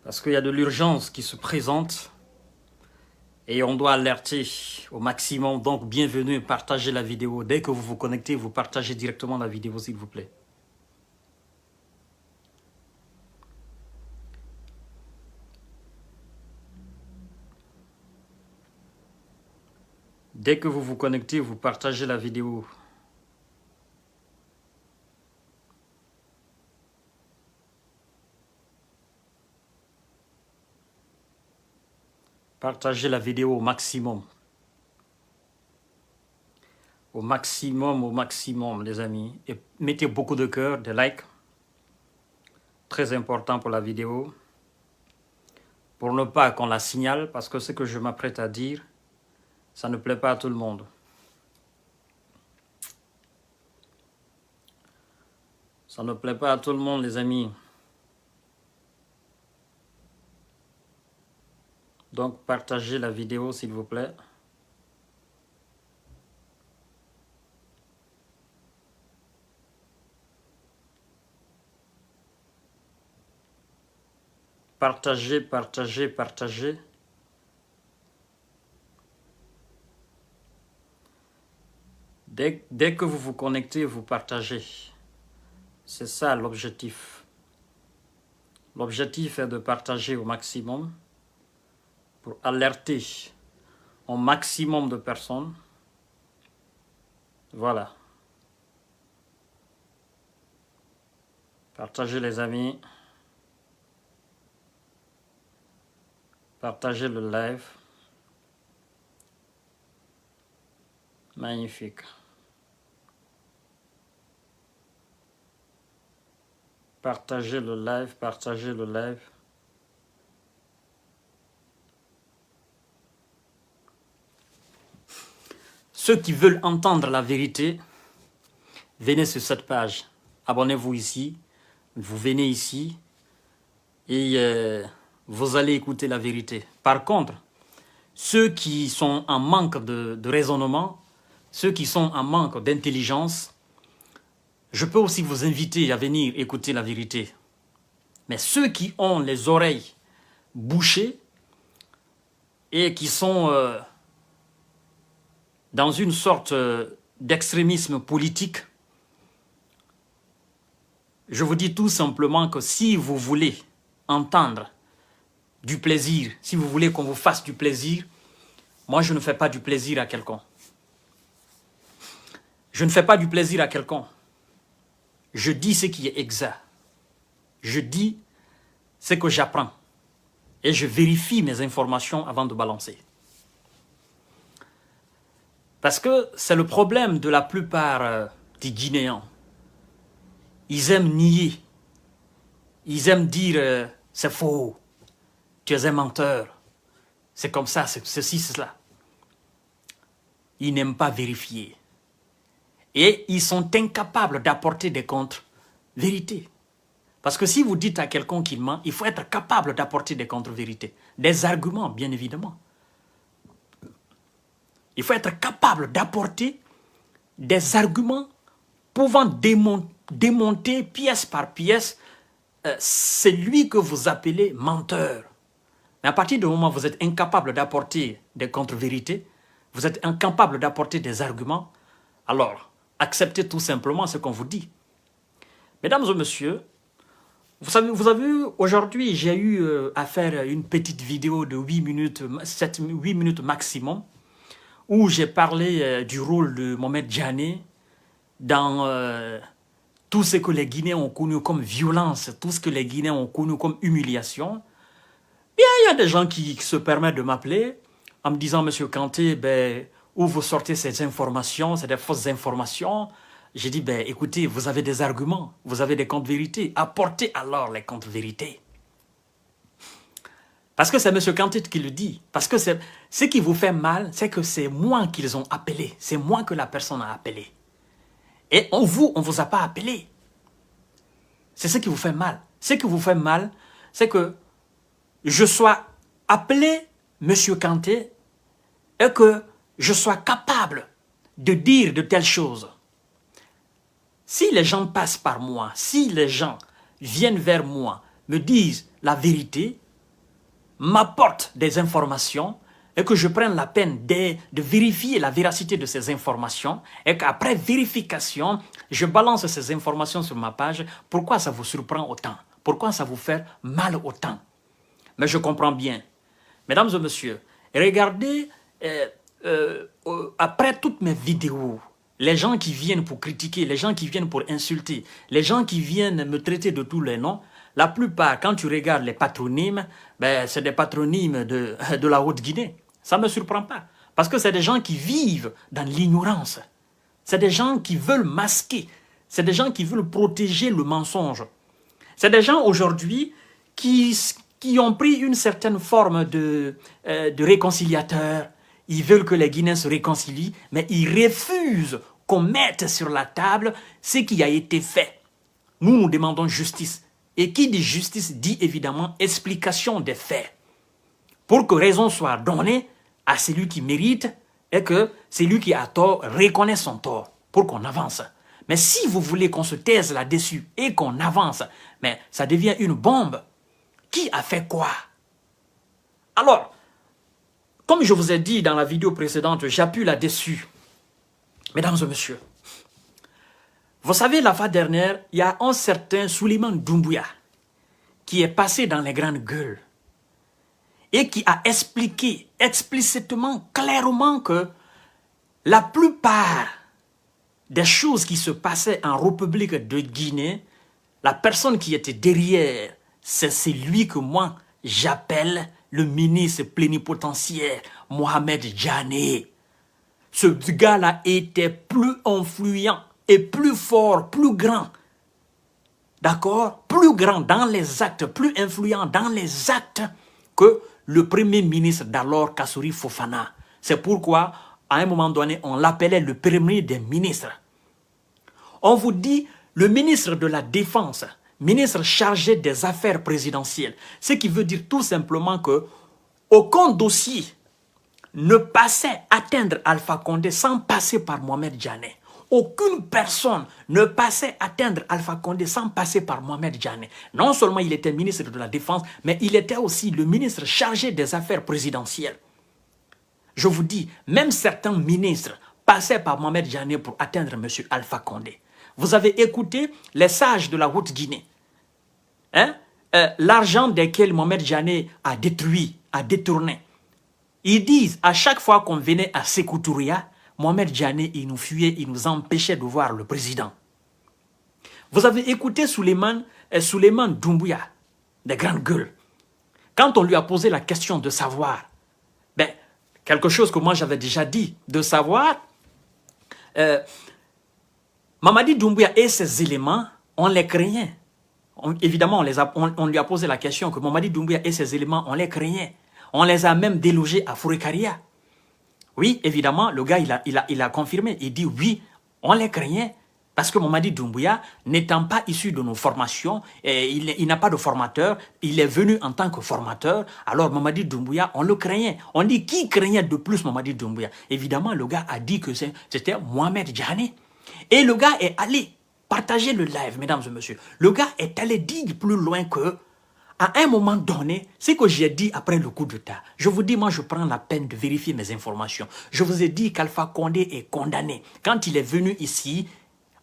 Parce qu'il y a de l'urgence qui se présente et on doit alerter au maximum. Donc, bienvenue, partagez la vidéo. Dès que vous vous connectez, vous partagez directement la vidéo, s'il vous plaît. Dès que vous vous connectez, vous partagez la vidéo. Partagez la vidéo au maximum. Au maximum, les amis. Et mettez beaucoup de cœur, des likes. Très important pour la vidéo. Pour ne pas qu'on la signale, parce que ce que je m'apprête à dire, ça ne plaît pas à tout le monde. Ça ne plaît pas à tout le monde, les amis. Donc, partagez la vidéo, s'il vous plaît. Partagez. Dès que vous vous connectez, vous partagez. C'est ça l'objectif. L'objectif est de partager au maximum pour alerter un maximum de personnes. Voilà. Partagez, les amis. Partagez le live. Magnifique. Partagez le live. Ceux qui veulent entendre la vérité, venez sur cette page. Abonnez-vous ici. Vous venez ici et vous allez écouter la vérité. Par contre, ceux qui sont en manque de raisonnement, ceux qui sont en manque d'intelligence, je peux aussi vous inviter à venir écouter la vérité. Mais ceux qui ont les oreilles bouchées et qui sont dans une sorte d'extrémisme politique, je vous dis tout simplement que si vous voulez entendre du plaisir, si vous voulez qu'on vous fasse du plaisir, moi je ne fais pas du plaisir à quelqu'un. Je ne fais pas du plaisir à quelqu'un. Je dis ce qui est exact. Je dis ce que j'apprends. Et je vérifie mes informations avant de balancer. Parce que c'est le problème de la plupart des Guinéens. Ils aiment nier. Ils aiment dire c'est faux. Tu es un menteur. C'est comme ça, c'est ceci, c'est cela. Ils n'aiment pas vérifier. Et ils sont incapables d'apporter des contre-vérités. Parce que si vous dites à quelqu'un qu'il ment, il faut être capable d'apporter des contre-vérités. Des arguments, bien évidemment. Il faut être capable d'apporter des arguments pouvant démonter pièce par pièce celui que vous appelez menteur. Mais à partir du moment où vous êtes incapable d'apporter des contre-vérités, vous êtes incapable d'apporter des arguments, alors acceptez tout simplement ce qu'on vous dit. Mesdames et messieurs, vous avez vu, aujourd'hui, j'ai eu à faire une petite vidéo de 8 minutes, 8 minutes maximum, où j'ai parlé du rôle de Mohamed Djane dans tout ce que les Guinéens ont connu comme violence, tout ce que les Guinéens ont connu comme humiliation. Bien, il y a des gens qui se permettent de m'appeler en me disant, Monsieur Kanté, où vous sortez ces informations, c'est des fausses informations. J'ai dit, écoutez, vous avez des arguments, vous avez des contre-vérités. Apportez alors les contre-vérités. Parce que c'est M. Kanté qui le dit. Parce que ce qui vous fait mal, c'est que c'est moi qu'ils ont appelé. C'est moi que la personne a appelé. Et on vous a pas appelé. C'est ce qui vous fait mal. Ce qui vous fait mal, c'est que je sois appelé M. Kanté et que je sois capable de dire de telles choses. Si les gens passent par moi, si les gens viennent vers moi, me disent la vérité, m'apporte des informations et que je prenne la peine de vérifier la véracité de ces informations et qu'après vérification, je balance ces informations sur ma page, pourquoi ça vous surprend autant? Pourquoi ça vous fait mal autant? Mais je comprends bien. Mesdames et messieurs, regardez, après toutes mes vidéos, les gens qui viennent pour critiquer, les gens qui viennent pour insulter, les gens qui viennent me traiter de tous les noms, la plupart, quand tu regardes les patronymes, ben, c'est des patronymes de la Haute-Guinée. Ça ne me surprend pas. Parce que c'est des gens qui vivent dans l'ignorance. C'est des gens qui veulent masquer. C'est des gens qui veulent protéger le mensonge. C'est des gens aujourd'hui qui ont pris une certaine forme de réconciliateur. Ils veulent que les Guinéens se réconcilient, mais ils refusent qu'on mette sur la table ce qui a été fait. Nous demandons justice. Et qui dit justice dit évidemment explication des faits. Pour que raison soit donnée à celui qui mérite et que celui qui a tort reconnaisse son tort pour qu'on avance. Mais si vous voulez qu'on se taise là-dessus et qu'on avance, mais ça devient une bombe. Qui a fait quoi? Alors, comme je vous ai dit dans la vidéo précédente, j'appuie là-dessus. Mesdames et messieurs, vous savez, la fois dernière, il y a un certain Souleymane Doumbouya qui est passé dans les grandes gueules et qui a expliqué explicitement, clairement que la plupart des choses qui se passaient en République de Guinée, la personne qui était derrière, c'est celui que moi j'appelle le ministre plénipotentiaire Mohamed Djane. Ce gars-là était plus influent et plus fort, plus grand. D'accord? Plus grand dans les actes, plus influent dans les actes que le premier ministre d'alors, Kassouri Fofana. C'est pourquoi, à un moment donné, on l'appelait le premier des ministres. On vous dit le ministre de la Défense, ministre chargé des affaires présidentielles. Ce qui veut dire tout simplement que aucun dossier ne passait atteindre Alpha Condé sans passer par Mohamed Djane. Aucune personne ne passait atteindre Alpha Condé sans passer par Mohamed Djane. Non seulement il était ministre de la Défense, mais il était aussi le ministre chargé des affaires présidentielles. Je vous dis, même certains ministres passaient par Mohamed Djane pour atteindre M. Alpha Condé. Vous avez écouté les sages de la Haute-Guinée. Hein? L'argent desquels Mohamed Djane a détruit, a détourné. Ils disent, à chaque fois qu'on venait à Sékou Touria, Mohamed Djane, il nous fuyait, il nous empêchait de voir le président. Vous avez écouté Souleymane Doumbouya, des grandes gueules. Quand on lui a posé la question de savoir, ben, quelque chose que moi j'avais déjà dit, de savoir, Mamadi Doumbouya et ses éléments, on les craignait. Évidemment, on lui a posé la question que Mamadi Doumbouya et ses éléments, on les craignait. On les a même délogés à Fourekaria. Oui, évidemment, le gars, il a confirmé. Il dit oui, on les craignait. Parce que Mamadi Doumbouya, n'étant pas issu de nos formations, il n'a pas de formateur, il est venu en tant que formateur. Alors Mamadi Doumbouya, on le craignait. On dit qui craignait de plus Mamadi Doumbouya? Évidemment, le gars a dit que c'était Mohamed Djane. Et le gars est allé partager le live, mesdames et messieurs. Le gars est allé dire plus loin que, à un moment donné, ce que j'ai dit après le coup d'État, je vous dis, moi je prends la peine de vérifier mes informations. Je vous ai dit qu'Alpha Condé est condamné. Quand il est venu ici,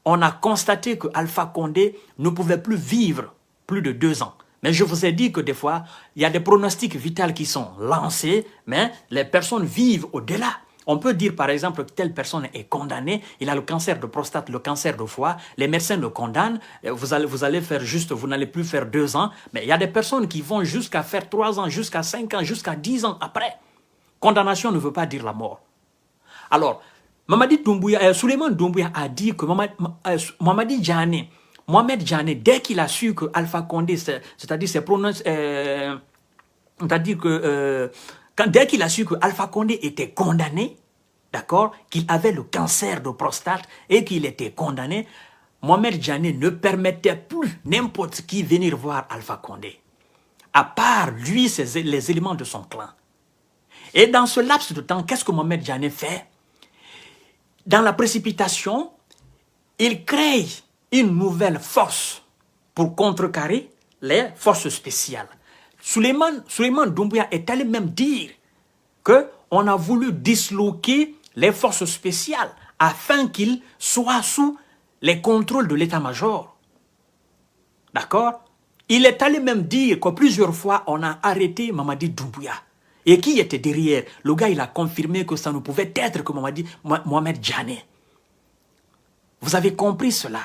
on a constaté que Alpha Condé ne pouvait plus vivre plus de 2 ans. Mais je vous ai dit que des fois, il y a des pronostics vitaux qui sont lancés, mais les personnes vivent au-delà. On peut dire par exemple que telle personne est condamnée, il a le cancer de prostate, le cancer de foie, les médecins le condamnent, vous allez faire juste, vous n'allez plus faire 2 ans, mais il y a des personnes qui vont jusqu'à faire 3 ans, jusqu'à 5 ans, jusqu'à 10 ans après. Condamnation ne veut pas dire la mort. Alors, Souleymane Doumbouya a dit que Mohamed Djane, dès qu'il a su que Alpha Condé, c'est-à-dire que dès qu'il a su que Alpha Condé était condamné, d'accord, qu'il avait le cancer de prostate et qu'il était condamné, Mohamed Djane ne permettait plus n'importe qui venir voir Alpha Condé, à part lui, les éléments de son clan. Et dans ce laps de temps, qu'est-ce que Mohamed Djane fait? Dans la précipitation, il crée une nouvelle force pour contrecarrer les forces spéciales. Souleymane Doumbouya est allé même dire qu'on a voulu disloquer les forces spéciales afin qu'ils soient sous les contrôles de l'état-major. D'accord? Il est allé même dire que plusieurs fois, on a arrêté Mamadi Doumbouya. Et qui était derrière? Le gars, il a confirmé que ça ne pouvait être que Mohamed Djane. Vous avez compris cela?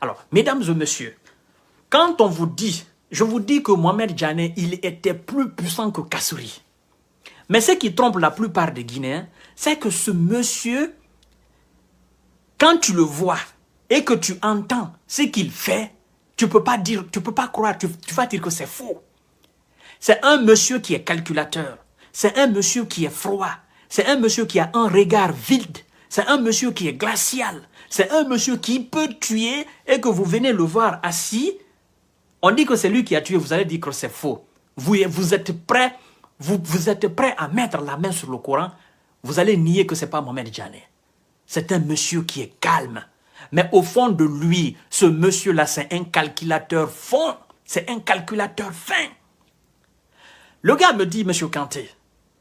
Alors, mesdames et messieurs, quand on vous dit, je vous dis que Mohamed Djane, il était plus puissant que Kassouri. Mais ce qui trompe la plupart des Guinéens, c'est que ce monsieur, quand tu le vois et que tu entends ce qu'il fait, tu ne peux pas dire, tu peux pas croire, tu vas dire que c'est faux. C'est un monsieur qui est calculateur, c'est un monsieur qui est froid, c'est un monsieur qui a un regard vide, c'est un monsieur qui est glacial, c'est un monsieur qui peut tuer et que vous venez le voir assis, on dit que c'est lui qui a tué, vous allez dire que c'est faux. Vous êtes prêts, vous êtes prêts à mettre la main sur le Coran, vous allez nier que ce n'est pas Mohamed Djane. C'est un monsieur qui est calme. Mais au fond de lui, ce monsieur-là, c'est un calculateur fin. C'est un calculateur fin. Le gars me dit, monsieur Kanté,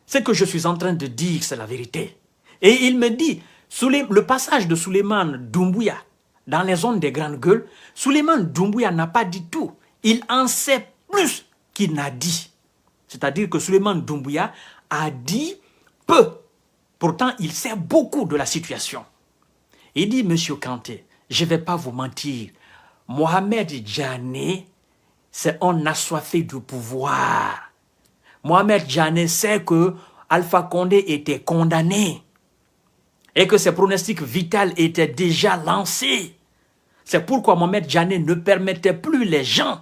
ce que je suis en train de dire, c'est la vérité. Et il me dit, le passage de Souleymane Doumbouya dans les zones des grandes gueules, Souleymane Doumbouya n'a pas dit tout. Il en sait plus qu'il n'a dit. C'est-à-dire que Souleymane Doumbouya a dit peu. Pourtant, il sait beaucoup de la situation. Il dit, monsieur Kanté, je ne vais pas vous mentir, Mohamed Djane, c'est un assoiffé du pouvoir. Mohamed Djane sait que Alpha Condé était condamné et que ses pronostics vitaux étaient déjà lancés. C'est pourquoi Mohamed Djane ne permettait plus les gens,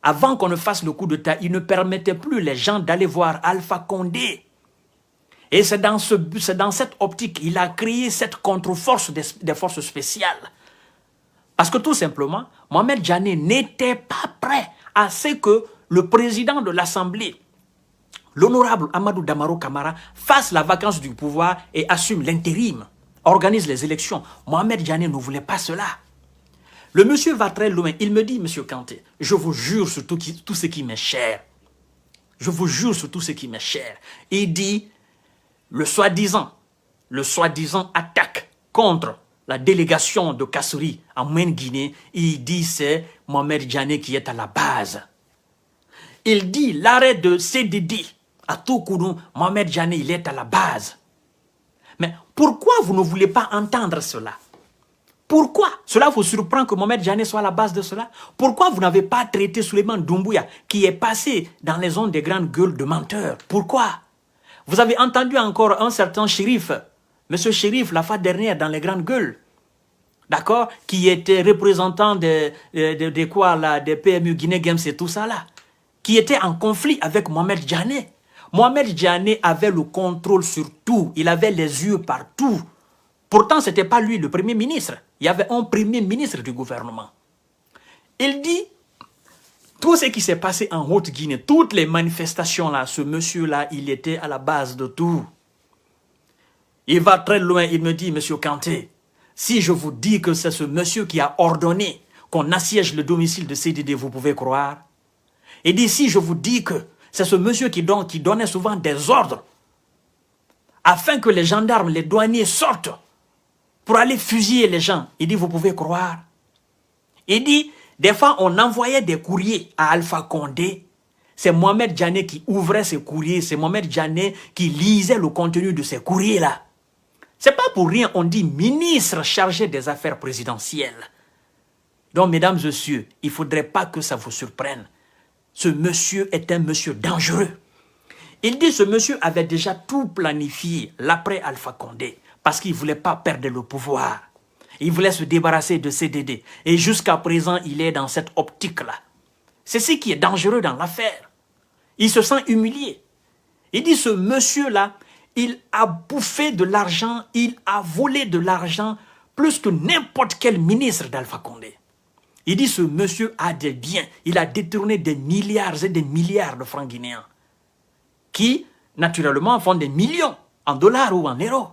avant qu'on ne fasse le coup d'État, il ne permettait plus les gens d'aller voir Alpha Condé. Et c'est dans cette optique qu'il a créé cette contre-force des forces spéciales. Parce que tout simplement, Mohamed Djane n'était pas prêt à ce que le président de l'Assemblée, l'honorable Amadou Damaro Camara, fasse la vacance du pouvoir et assume l'intérim, organise les élections. Mohamed Djane ne voulait pas cela. Le monsieur va très loin. Il me dit, monsieur Kanté, je vous jure sur tout ce qui m'est cher. Je vous jure sur tout ce qui m'est cher. Il dit, le soi-disant attaque contre la délégation de Kassouri en Moyenne-Guinée. Il dit, c'est Mohamed Djane qui est à la base. Il dit, l'arrêt de CDD à Toukoudou, Mohamed Djane, il est à la base. Mais pourquoi vous ne voulez pas entendre cela? Pourquoi? Cela vous surprend que Mohamed Djane soit à la base de cela? Pourquoi vous n'avez pas traité Souleymane Doumbouya qui est passé dans les zones des grandes gueules de menteurs? Pourquoi? Vous avez entendu encore un certain shérif, monsieur Shérif, la fois dernière dans les grandes gueules, d'accord, qui était représentant des PMU Guinée Games et tout ça là, qui était en conflit avec Mohamed Djane. Mohamed Djane avait le contrôle sur tout, il avait les yeux partout. Pourtant, ce n'était pas lui le premier ministre. Il y avait un premier ministre du gouvernement. Il dit, tout ce qui s'est passé en Haute-Guinée, toutes les manifestations là, ce monsieur-là, il était à la base de tout. Il va très loin, il me dit, monsieur Kanté, si je vous dis que c'est ce monsieur qui a ordonné qu'on assiège le domicile de CDD, vous pouvez croire? Il dit, si je vous dis que c'est ce monsieur qui donnait souvent des ordres afin que les gendarmes, les douaniers sortent pour aller fusiller les gens. Il dit, vous pouvez croire. Il dit, des fois, on envoyait des courriers à Alpha Condé. C'est Mohamed Djane qui ouvrait ces courriers. C'est Mohamed Djane qui lisait le contenu de ces courriers-là. C'est pas pour rien, on dit ministre chargé des affaires présidentielles. Donc, mesdames et messieurs, il ne faudrait pas que ça vous surprenne. Ce monsieur est un monsieur dangereux. Il dit, ce monsieur avait déjà tout planifié l'après Alpha Condé. Parce qu'il ne voulait pas perdre le pouvoir. Il voulait se débarrasser de CDD. Et jusqu'à présent, il est dans cette optique-là. C'est ce qui est dangereux dans l'affaire. Il se sent humilié. Il dit, ce monsieur-là, il a bouffé de l'argent, il a volé de l'argent plus que n'importe quel ministre d'Alpha Condé. Il dit, ce monsieur a des biens. Il a détourné des milliards et des milliards de francs guinéens qui, naturellement, font des millions en dollars ou en euros.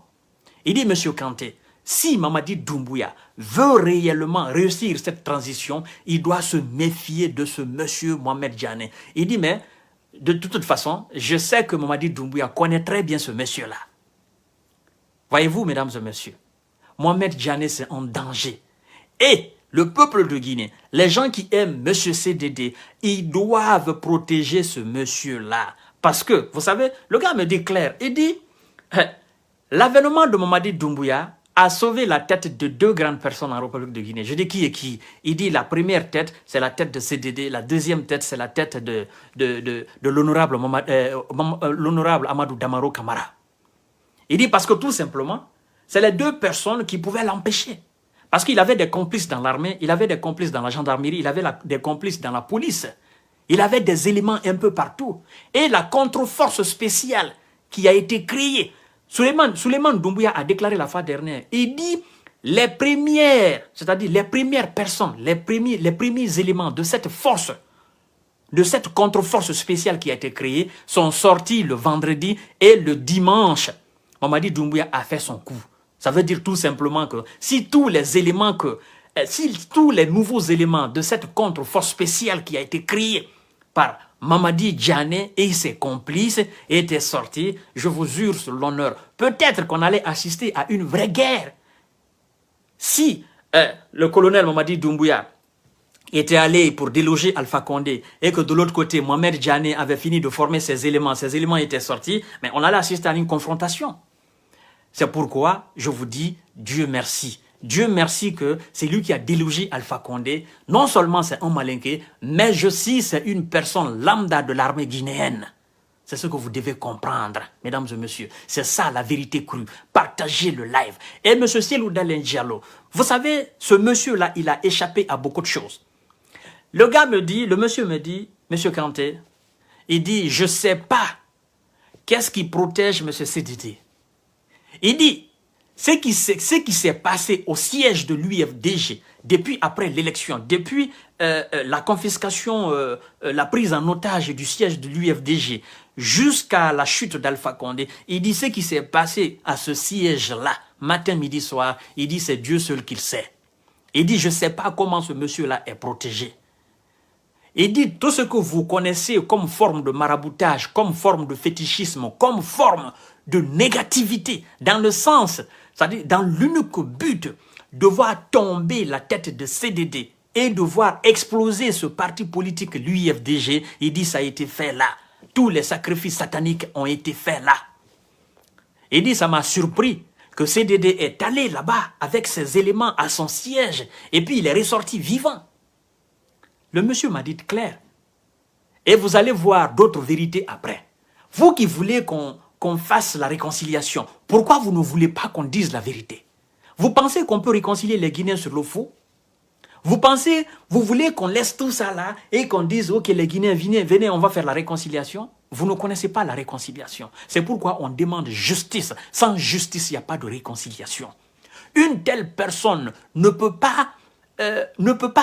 Il dit, monsieur Kanté, si Mamadi Doumbouya veut réellement réussir cette transition, il doit se méfier de ce monsieur Mohamed Diané. Il dit, mais de toute façon, je sais que Mamadi Doumbouya connaît très bien ce monsieur-là. Voyez-vous, mesdames et messieurs, Mohamed Diané, c'est en danger. Et le peuple de Guinée, les gens qui aiment M. CDD, ils doivent protéger ce monsieur-là. Parce que, vous savez, le gars me déclare, il dit, l'avènement de Mamadi Doumbouya a sauvé la tête de 2 grandes personnes en République de Guinée. Je dis qui est qui? Il dit la première tête, c'est la tête de CDD. La deuxième tête, c'est la tête de l'honorable Amadou Damaro Camara. Il dit parce que tout simplement, c'est les 2 personnes qui pouvaient l'empêcher. Parce qu'il avait des complices dans l'armée, il avait des complices dans la gendarmerie, il avait des complices dans la police. Il avait des éléments un peu partout. Et la contre-force spéciale qui a été créée, Souleymane Doumbouya a déclaré la fois dernière, il dit les premières, c'est-à-dire les premières personnes, les premiers éléments de cette force, de cette contre-force spéciale qui a été créée, sont sortis le vendredi et le dimanche. Mamadi Doumbouya a fait son coup. Ça veut dire tout simplement que si tous les éléments si tous les nouveaux éléments de cette contre-force spéciale qui a été créée par Mamadi Diané et ses complices étaient sortis, je vous jure sur l'honneur, peut-être qu'on allait assister à une vraie guerre. Si le colonel Mamadi Doumbouya était allé pour déloger Alpha Condé et que de l'autre côté, Mohamed Diané avait fini de former ces éléments étaient sortis, mais on allait assister à une confrontation. C'est pourquoi je vous dis Dieu merci. Dieu merci que c'est lui qui a délogé Alpha Condé. Non seulement c'est un malinqué, mais c'est une personne lambda de l'armée guinéenne. C'est ce que vous devez comprendre, mesdames et messieurs. C'est ça la vérité crue. Partagez le live. Et M. Cellou Dalein Diallo, vous savez, ce monsieur-là, il a échappé à beaucoup de choses. Le monsieur me dit, M. Kanté, il dit, je ne sais pas qu'est-ce qui protège M. CDD. Il dit, ce qui s'est passé au siège de l'UFDG, depuis après l'élection, depuis la confiscation, la prise en otage du siège de l'UFDG, jusqu'à la chute d'Alpha Condé, il dit ce qui s'est passé à ce siège-là, matin, midi, soir, il dit c'est Dieu seul qui le sait. Il dit je ne sais pas comment ce monsieur-là est protégé. Il dit tout ce que vous connaissez comme forme de maraboutage, comme forme de fétichisme, comme forme de négativité, dans le sens, c'est-à-dire dans l'unique but de voir tomber la tête de CDD et de voir exploser ce parti politique, l'UFDG, il dit ça a été fait là. Tous les sacrifices sataniques ont été faits là. Il dit ça m'a surpris que CDD est allé là-bas avec ses éléments à son siège et puis il est ressorti vivant. Le monsieur m'a dit clair. Et vous allez voir d'autres vérités après. Vous qui voulez qu'on fasse la réconciliation, pourquoi vous ne voulez pas qu'on dise la vérité? Vous pensez qu'on peut réconcilier les Guinéens sur le faux? Vous voulez qu'on laisse tout ça là et qu'on dise, ok les Guinéens, venez, on va faire la réconciliation? Vous ne connaissez pas la réconciliation. C'est pourquoi on demande justice. Sans justice, il n'y a pas de réconciliation. Une telle personne ne peut pas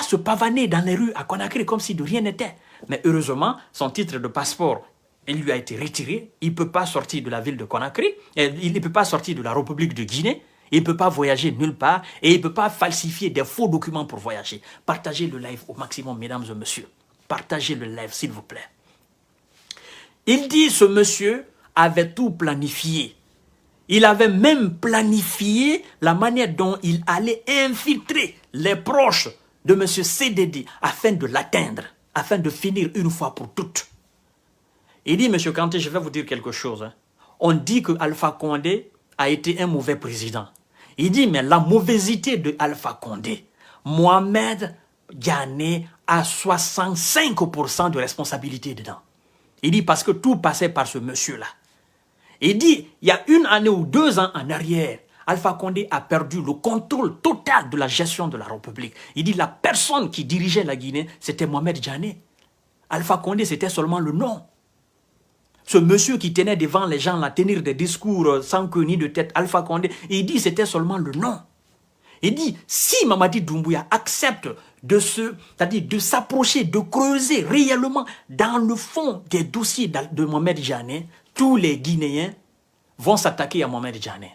se pavaner dans les rues à Conakry comme si de rien n'était. Mais heureusement, son titre de passeport, il lui a été retiré. Il ne peut pas sortir de la ville de Conakry. Il ne peut pas sortir de la République de Guinée. Il ne peut pas voyager nulle part. Et il ne peut pas falsifier des faux documents pour voyager. Partagez le live au maximum, mesdames et messieurs. Partagez le live, s'il vous plaît. Il dit ce monsieur avait tout planifié. Il avait même planifié la manière dont il allait infiltrer les proches de M. CDD afin de l'atteindre, afin de finir une fois pour toutes. Il dit, M. Kanté, je vais vous dire quelque chose. On dit que Alpha Condé a été un mauvais président. Il dit, mais la mauvaisité de Alpha Condé, Mohamed Diané a 65% de responsabilité dedans. Il dit, parce que tout passait par ce monsieur-là. Il dit, il y a 1 année ou 2 ans en arrière, Alpha Condé a perdu le contrôle total de la gestion de la République. Il dit, la personne qui dirigeait la Guinée, c'était Mohamed Diané. Alpha Condé, c'était seulement le nom. Ce monsieur qui tenait devant les gens, là, tenir des discours sans queue ni de tête, Alpha Condé, il dit, c'était seulement le nom. Il dit, si Mamadi Doumbouya accepte c'est-à-dire de s'approcher, de creuser réellement dans le fond des dossiers de Mohamed Diané, tous les Guinéens vont s'attaquer à Mohamed Diané.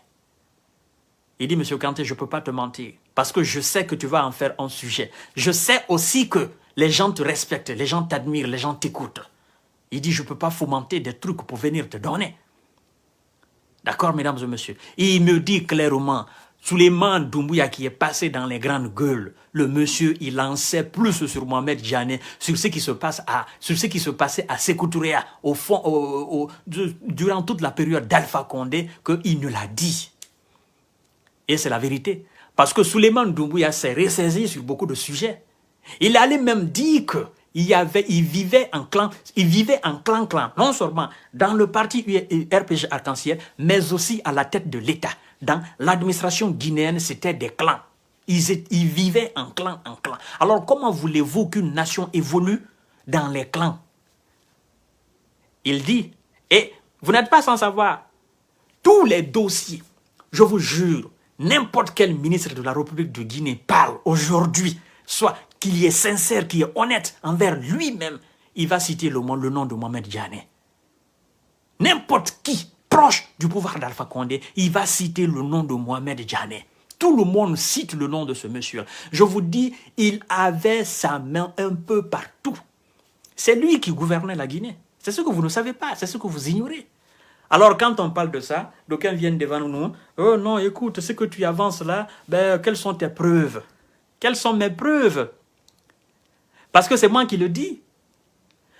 Il dit, Monsieur Kanté, je ne peux pas te mentir, parce que je sais que tu vas en faire un sujet. Je sais aussi que les gens te respectent, les gens t'admirent, les gens t'écoutent. Il dit, je ne peux pas fomenter des trucs pour venir te donner. D'accord, mesdames et messieurs? Il me dit clairement, Souleymane Doumbouya qui est passé dans les grandes gueules, le monsieur, il en sait plus sur Mohamed Djane, sur ce qui se passe sur ce qui se passait à Sékou Touré, au fond, durant toute la période d'Alpha Condé, qu'il ne l'a dit. Et c'est la vérité. Parce que Souleymane Doumbouya s'est ressaisi sur beaucoup de sujets. Il allait même dire que il vivait en clan, non seulement dans le parti RPG Arc-en-Ciel, mais aussi à la tête de l'État. Dans l'administration guinéenne, c'était des clans. Ils vivaient en clan. Alors comment voulez-vous qu'une nation évolue dans les clans? Il dit, et vous n'êtes pas sans savoir, tous les dossiers, je vous jure, n'importe quel ministre de la République de Guinée parle aujourd'hui, soit qu'il est sincère, qu'il est honnête envers lui-même, il va citer le nom de Mohamed Djane. N'importe qui, proche du pouvoir d'Alpha Condé, il va citer le nom de Mohamed Djane. Tout le monde cite le nom de ce monsieur. Je vous dis, il avait sa main un peu partout. C'est lui qui gouvernait la Guinée. C'est ce que vous ne savez pas, c'est ce que vous ignorez. Alors quand on parle de ça, d'aucuns viennent devant nous, oh non, écoute, ce que tu avances là, ben, quelles sont tes preuves? Quelles sont mes preuves? Parce que c'est moi qui le dis.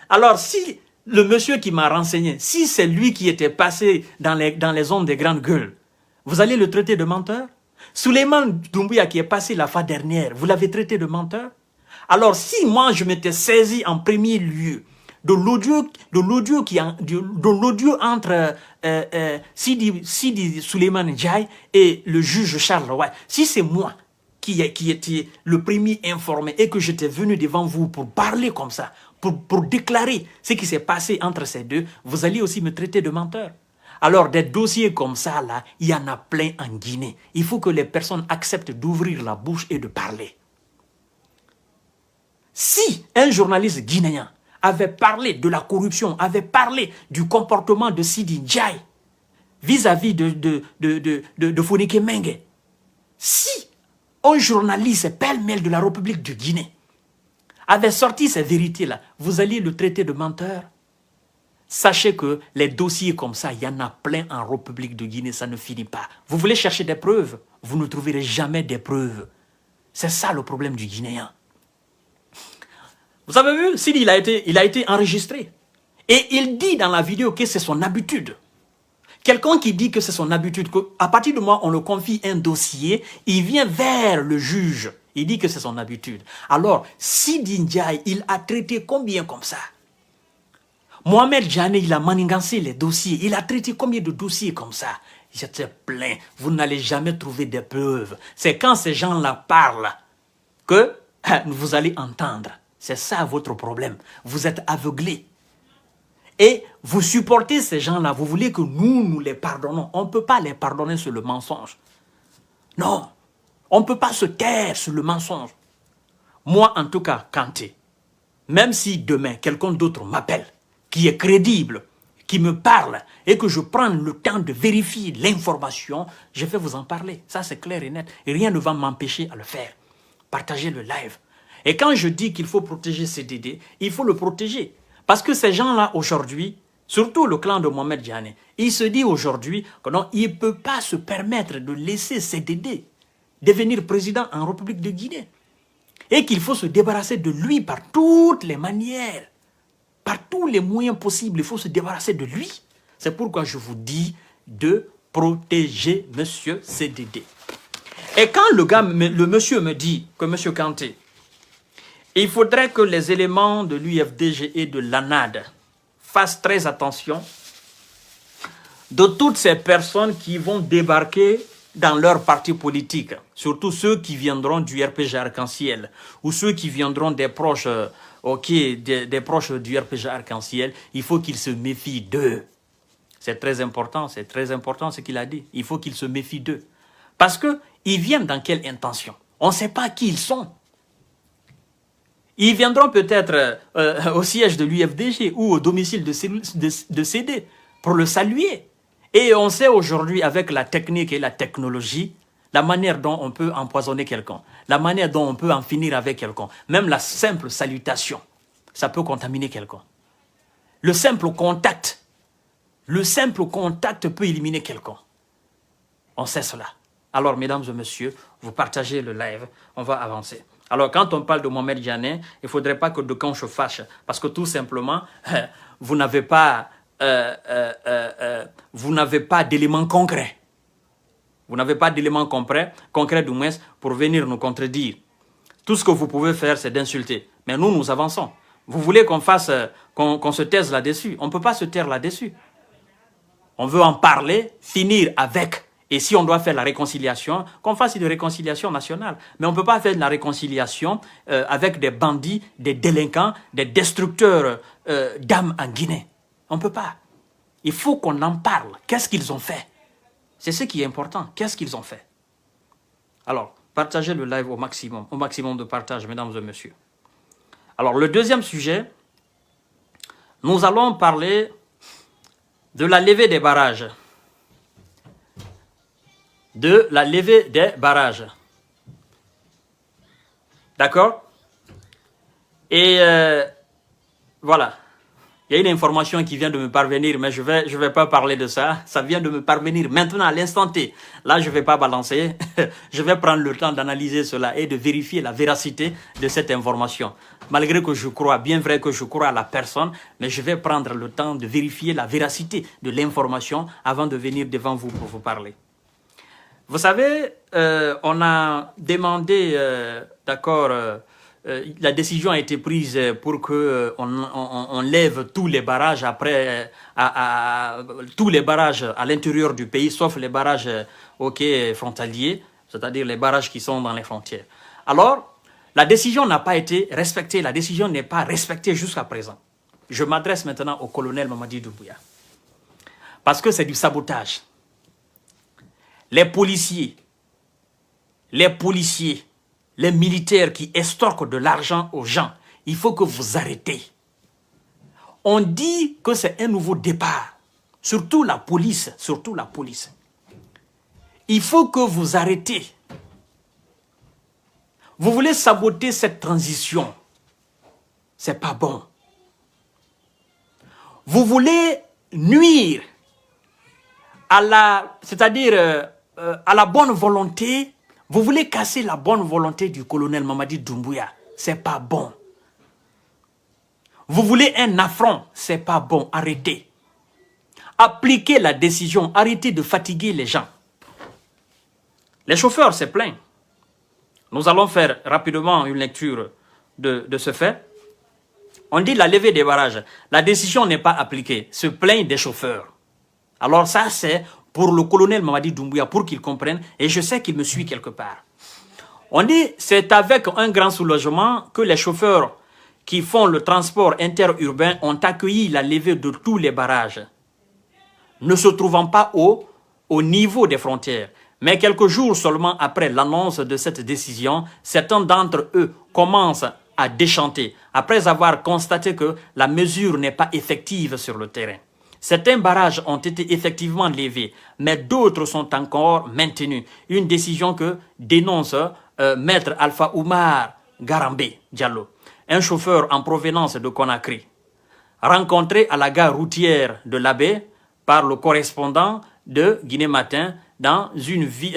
Alors si le monsieur qui m'a renseigné, si c'est lui qui était passé dans les zones des grandes gueules, vous allez le traiter de menteur? Souleymane Doumbouya qui est passé la fois dernière, vous l'avez traité de menteur? Alors si moi je m'étais saisi en premier lieu de l'audio entre Sidi Souleymane Ndiaye et le juge Charles Roy, si c'est moi qui était le premier informé et que j'étais venu devant vous pour parler comme ça, pour déclarer ce qui s'est passé entre ces deux, vous allez aussi me traiter de menteur. Alors, des dossiers comme ça, là, il y en a plein en Guinée. Il faut que les personnes acceptent d'ouvrir la bouche et de parler. Si un journaliste guinéen avait parlé de la corruption, avait parlé du comportement de Sidi Ndiaye vis-à-vis de Fonike Mengue, si un journaliste pêle-mêle de la République de Guinée avait sorti ces vérités-là, vous alliez le traiter de menteur. Sachez que les dossiers comme ça, il y en a plein en République de Guinée, ça ne finit pas. Vous voulez chercher des preuves, vous ne trouverez jamais des preuves. C'est ça le problème du Guinéen. Vous avez vu, Sidi, il a été enregistré. Et il dit dans la vidéo que c'est son habitude. Quelqu'un qui dit que c'est son habitude, qu'à partir du moment où on le confie un dossier, il vient vers le juge. Il dit que c'est son habitude. Alors, Sidi Ndiaye, il a traité combien comme ça? Mohamed Djane, il a manigancé les dossiers. Il a traité combien de dossiers comme ça? J'étais plein. Vous n'allez jamais trouver des preuves. C'est quand ces gens-là parlent que vous allez entendre. C'est ça votre problème. Vous êtes aveuglés. Et vous supportez ces gens-là. Vous voulez que nous les pardonnons. On ne peut pas les pardonner sur le mensonge. Non. On ne peut pas se taire sur le mensonge. Moi, en tout cas, Kanté, même si demain, quelqu'un d'autre m'appelle, qui est crédible, qui me parle, et que je prends le temps de vérifier l'information, je vais vous en parler. Ça, c'est clair et net. Et rien ne va m'empêcher à le faire. Partagez le live. Et quand je dis qu'il faut protéger CDD, il faut le protéger. Parce que ces gens-là, aujourd'hui, surtout le clan de Mohamed Djane, il se dit aujourd'hui que non, il ne peut pas se permettre de laisser CDD devenir président en République de Guinée. Et qu'il faut se débarrasser de lui par toutes les manières. Par tous les moyens possibles, il faut se débarrasser de lui. C'est pourquoi je vous dis de protéger M. CDD. Et quand le monsieur me dit que M. Kanté, il faudrait que les éléments de l'UFDG et de l'ANAD fassent très attention de toutes ces personnes qui vont débarquer dans leur parti politique, surtout ceux qui viendront du RPG Arc-en-Ciel ou ceux qui viendront des proches, des proches du RPG Arc-en-Ciel, il faut qu'ils se méfient d'eux. C'est très important ce qu'il a dit. Il faut qu'ils se méfient d'eux. Parce qu'ils viennent dans quelle intention? On ne sait pas qui ils sont. Ils viendront peut-être au siège de l'UFDG ou au domicile de CD pour le saluer. Et on sait aujourd'hui, avec la technique et la technologie, la manière dont on peut empoisonner quelqu'un, la manière dont on peut en finir avec quelqu'un, même la simple salutation, ça peut contaminer quelqu'un. Le simple contact peut éliminer quelqu'un. On sait cela. Alors, mesdames et messieurs, vous partagez le live, on va avancer. Alors, quand on parle de Mohamed Diané, il ne faudrait pas que d'aucuns se fâchent, parce que tout simplement, vous n'avez pas d'éléments concrets. Vous n'avez pas d'éléments concrets du moins, pour venir nous contredire. Tout ce que vous pouvez faire, c'est d'insulter. Mais nous avançons. Vous voulez qu'on se taise là-dessus? On ne peut pas se taire là-dessus. On veut en parler, finir avec. Et si on doit faire la réconciliation, qu'on fasse une réconciliation nationale. Mais on ne peut pas faire de la réconciliation avec des bandits, des délinquants, des destructeurs d'âmes en Guinée. On ne peut pas. Il faut qu'on en parle. Qu'est-ce qu'ils ont fait? C'est ce qui est important. Qu'est-ce qu'ils ont fait? Alors, partagez le live au maximum de partage, mesdames et messieurs. Alors, le deuxième sujet, nous allons parler de la levée des barrages. De la levée des barrages. D'accord? Et voilà. Il y a une information qui vient de me parvenir, mais je vais pas parler de ça. Ça vient de me parvenir maintenant, à l'instant T. Là, je ne vais pas balancer. Je vais prendre le temps d'analyser cela et de vérifier la véracité de cette information. Malgré que je crois, bien vrai que je crois à la personne, mais je vais prendre le temps de vérifier la véracité de l'information avant de venir devant vous pour vous parler. Vous savez, on a demandé, la décision a été prise pour qu'on lève tous les barrages tous les barrages à l'intérieur du pays, sauf les barrages frontaliers, c'est-à-dire les barrages qui sont dans les frontières. Alors, la décision n'a pas été respectée, la décision n'est pas respectée jusqu'à présent. Je m'adresse maintenant au colonel Mamadi Doumbouya. Parce que c'est du sabotage. Les policiers, les militaires qui estorquent de l'argent aux gens, il faut que vous arrêtez. On dit que c'est un nouveau départ, surtout la police. Il faut que vous arrêtez. Vous voulez saboter cette transition, c'est pas bon. Vous voulez nuire à la bonne volonté, vous voulez casser la bonne volonté du colonel Mamadi Doumbouya. C'est pas bon. Vous voulez un affront, c'est pas bon. Arrêtez. Appliquez la décision. Arrêtez de fatiguer les gens. Les chauffeurs se plaignent. Nous allons faire rapidement une lecture de ce fait. On dit la levée des barrages. La décision n'est pas appliquée. Se plaignent des chauffeurs. Alors ça, c'est pour le colonel Mamadi Doumbouya, pour qu'il comprenne, et je sais qu'il me suit quelque part. On dit, c'est avec un grand soulagement que les chauffeurs qui font le transport interurbain ont accueilli la levée de tous les barrages, ne se trouvant pas au niveau des frontières. Mais quelques jours seulement après l'annonce de cette décision, certains d'entre eux commencent à déchanter, après avoir constaté que la mesure n'est pas effective sur le terrain. Certains barrages ont été effectivement levés, mais d'autres sont encore maintenus. Une décision que dénonce Maître Alpha Oumar Garambé Diallo, un chauffeur en provenance de Conakry, rencontré à la gare routière de l'Abbé par le correspondant de Guinée Matin dans une ville,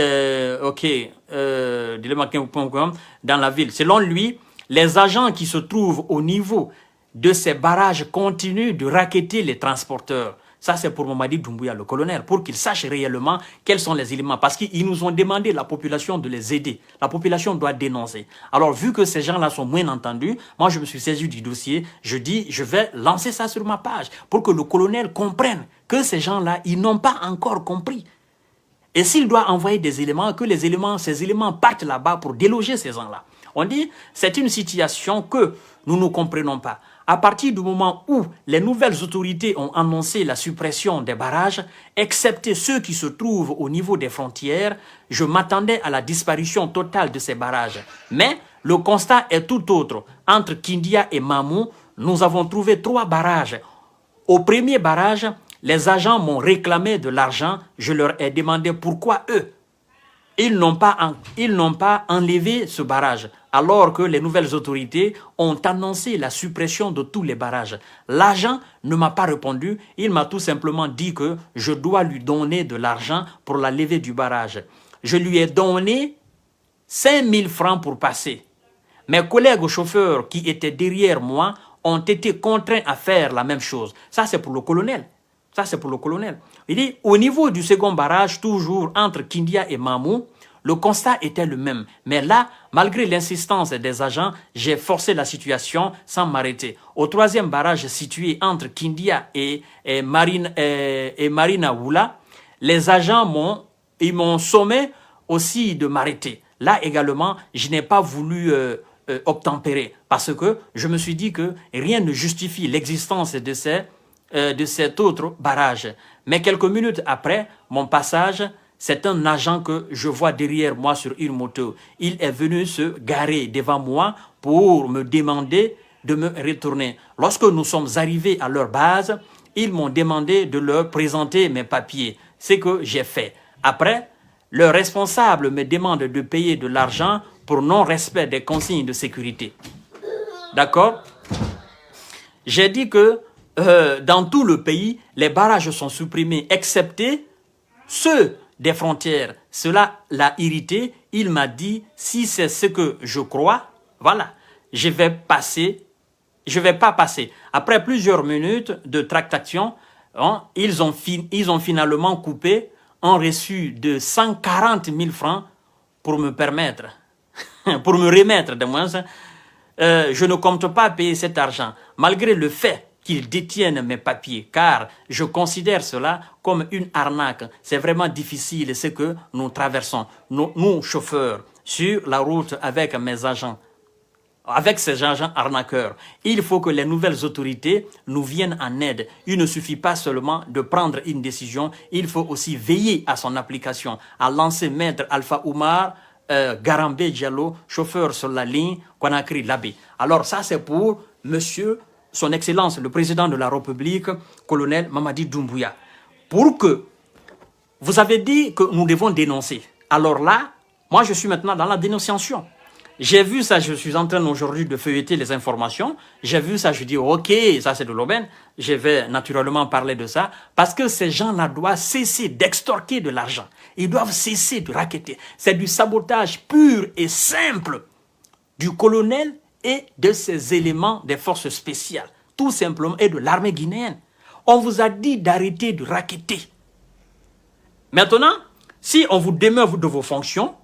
dans la ville. Selon lui, les agents qui se trouvent au niveau de ces barrages continuent de racketter les transporteurs. Ça, c'est pour Mamadi Doumbouya, le colonel, pour qu'il sache réellement quels sont les éléments. Parce qu'ils nous ont demandé, la population, de les aider. La population doit dénoncer. Alors, vu que ces gens-là sont moins entendus, moi, je me suis saisi du dossier. Je dis, je vais lancer ça sur ma page pour que le colonel comprenne que ces gens-là, ils n'ont pas encore compris. Et s'il doit envoyer des éléments, que ces éléments partent là-bas pour déloger ces gens-là. On dit, c'est une situation que nous ne comprenons pas. À partir du moment où les nouvelles autorités ont annoncé la suppression des barrages, excepté ceux qui se trouvent au niveau des frontières, je m'attendais à la disparition totale de ces barrages. Mais le constat est tout autre. Entre Kindia et Mamou, nous avons trouvé 3 barrages. Au premier barrage, les agents m'ont réclamé de l'argent. Je leur ai demandé pourquoi eux. ils n'ont pas enlevé ce barrage, alors que les nouvelles autorités ont annoncé la suppression de tous les barrages. L'agent ne m'a pas répondu, il m'a tout simplement dit que je dois lui donner de l'argent pour la levée du barrage. Je lui ai donné 5 000 francs pour passer. Mes collègues chauffeurs qui étaient derrière moi ont été contraints à faire la même chose. Ça, c'est pour le colonel. Ça, c'est pour le colonel. Il dit, au niveau du second barrage, toujours entre Kindia et Mamou, le constat était le même. Mais là, malgré l'insistance des agents, j'ai forcé la situation sans m'arrêter. Au troisième barrage situé entre Kindia et Marina Wula, les agents m'ont sommé aussi de m'arrêter. Là également, je n'ai pas voulu obtempérer parce que je me suis dit que rien ne justifie l'existence de cet autre barrage. Mais quelques minutes après mon passage, c'est un agent que je vois derrière moi sur une moto. Il est venu se garer devant moi pour me demander de me retourner. Lorsque nous sommes arrivés à leur base, ils m'ont demandé de leur présenter mes papiers. C'est ce que j'ai fait. Après, le responsable me demande de payer de l'argent pour non-respect des consignes de sécurité. D'accord? J'ai dit que dans tout le pays, les barrages sont supprimés, excepté ceux des frontières. Cela l'a irrité. Il m'a dit, si c'est ce que je crois, voilà, je vais pas passer. Après plusieurs minutes de tractation, ils ont finalement coupé un reçu de 140 000 francs pour me permettre, pour me remettre de moins. Je ne compte pas payer cet argent, malgré le fait qu'ils détiennent mes papiers, car je considère cela comme une arnaque. C'est vraiment difficile ce que nous traversons, nous chauffeurs, sur la route avec mes agents. Avec ces agents arnaqueurs, il faut que les nouvelles autorités nous viennent en aide. Il ne suffit pas seulement de prendre une décision, il faut aussi veiller à son application, à lancer Maître Alpha Oumar Garambe Diallo, chauffeur sur la ligne Conakry-Labé. Alors ça c'est pour monsieur, son excellence, le président de la République, colonel Mamadi Doumbouya. Pour que, vous avez dit que nous devons dénoncer. Alors là, moi je suis maintenant dans la dénonciation. J'ai vu ça, je suis en train aujourd'hui de feuilleter les informations. J'ai vu ça, je dis ok, ça c'est de l'aubaine. Je vais naturellement parler de ça parce que ces gens-là doivent cesser d'extorquer de l'argent. Ils doivent cesser de racketter. C'est du sabotage pur et simple du colonel et de ses éléments des forces spéciales, tout simplement, et de l'armée guinéenne. On vous a dit d'arrêter de racketter. Maintenant, si on vous demeure de vos fonctions,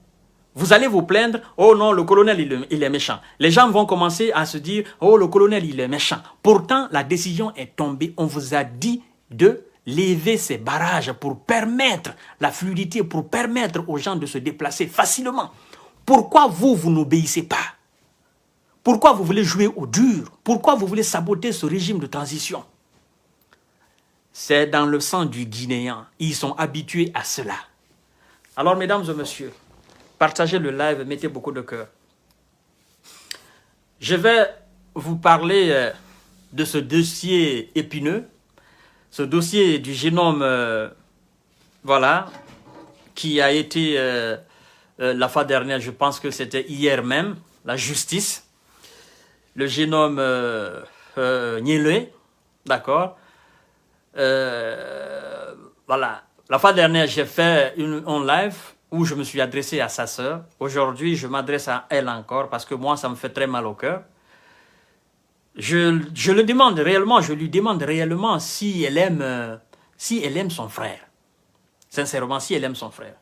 vous allez vous plaindre, oh non, le colonel, il est méchant. Les gens vont commencer à se dire, oh, le colonel, il est méchant. Pourtant, la décision est tombée. On vous a dit de lever ces barrages pour permettre la fluidité, pour permettre aux gens de se déplacer facilement. Pourquoi vous n'obéissez pas? Pourquoi vous voulez jouer au dur? Pourquoi vous voulez saboter ce régime de transition? C'est dans le sang du Guinéen. Ils sont habitués à cela. Alors, mesdames et messieurs, partagez le live, mettez beaucoup de cœur. Je vais vous parler de ce dossier épineux, ce dossier du génome, voilà, qui a été la fois dernière, je pense que c'était hier même, la justice, le génome Nielé, d'accord. Voilà, la fois dernière, j'ai fait un live où je me suis adressé à sa sœur. Aujourd'hui, je m'adresse à elle encore parce que moi, ça me fait très mal au cœur. Je lui demande réellement si elle aime son frère. Sincèrement, si elle aime son frère.